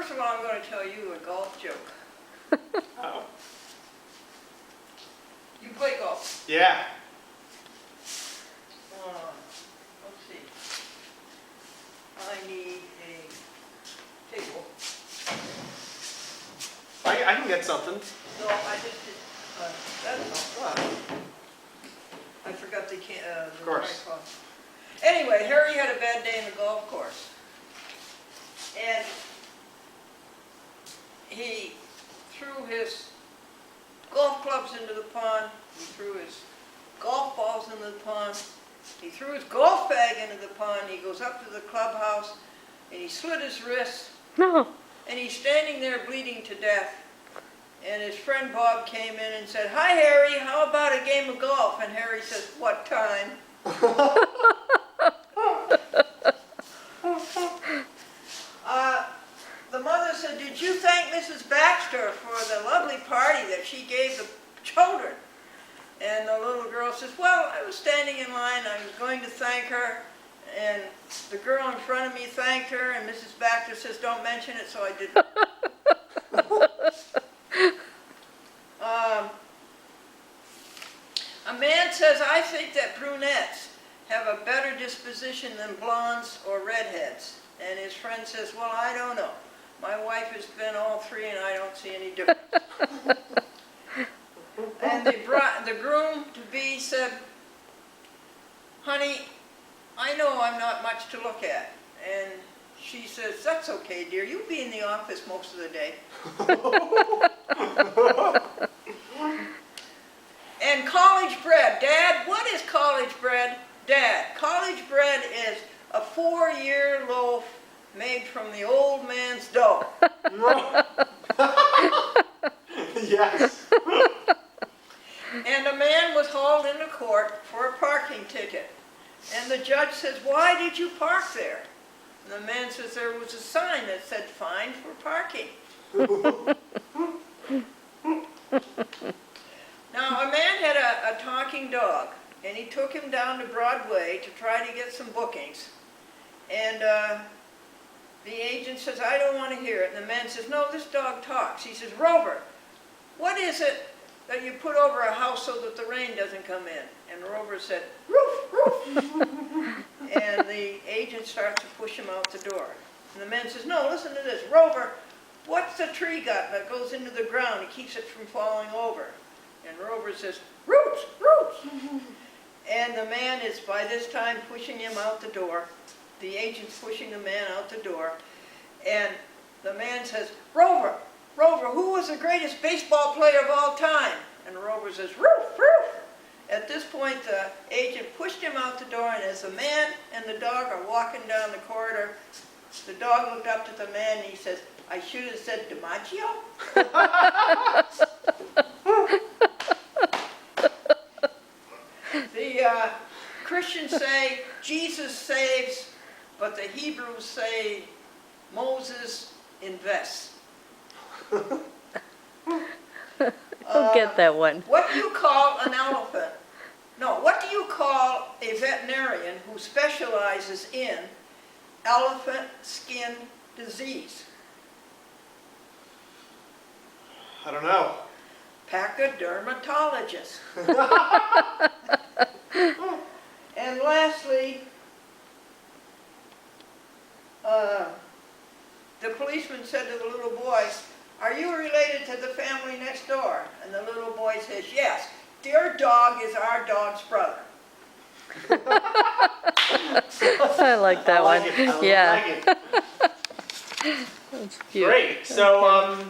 first of all, I'm going to tell you a golf joke. Oh. You play golf? Yeah. Let's see. I need a table. I can get something. No, I just did, that's not right. I forgot the course. tripod. Anyway, Harry had a bad day in the golf course. And he threw his golf clubs into the pond. He threw his golf balls into the pond. He threw his golf bag into the pond. He goes up to the clubhouse and he slit his wrist. No. And he's standing there bleeding to death. And his friend Bob came in and said, "Hi, Harry, how about a game of golf?" And Harry says, "What time?" The mother said, "Did you thank Mrs. Baxter for the lovely party that she gave the children?" And the little girl says, "Well, I was standing in line, I was going to thank her, and the girl in front of me thanked her, and Mrs. Baxter says, 'Don't mention it,' so I didn't." A man says, "I think that brunettes have a better disposition than blondes or redheads." And his friend says, "Well, I don't know. My wife has been all three and I don't see any difference." And the groom-to-be said, "Honey, I know I'm not much to look at." And she says, "That's okay, dear. You'll be in the office most of the day." And college bread. Dad, what is college bread? Dad, college bread is a 4-year loaf made from the old man's dough. Yes. And a man was hauled into court for a parking ticket. And the judge says, "Why did you park there?" And the man says, "There was a sign that said, 'Fine for parking.'" Now, a man had a talking dog, and he took him down to Broadway to try to get some bookings. And the agent says, "I don't want to hear it." And the man says, "No, this dog talks." He says, "Rover, what is it that you put over a house so that the rain doesn't come in?" And Rover said, "Roof, roof." And the agent starts to push him out the door. And the man says, "No, listen to this. Rover, what's the tree got that goes into the ground and keeps it from falling over?" And Rover says, "Roots, roots." And the man is by this time pushing him out the door. The agent's pushing the man out the door. And the man says, "Rover, Rover, who was the greatest baseball player of all time?" And Rover says, "Roof, roof." At this point, the agent pushed him out the door, and as the man and the dog are walking down the corridor, the dog looked up to the man and he says, "I should have said DiMaggio." The Christians say Jesus saves, but the Hebrews say Moses invests. Don't get that one. What do you call an elephant? No, what do you call a veterinarian who specializes in elephant skin disease? I don't know. Pachydermatologist. And lastly, the policeman said to the little boy, "Are you related to the family next door?" And the little boy says, "Yes, their dog is our dog's brother." I like that I like one. it. I Yeah. like it. That's cute. Great. So,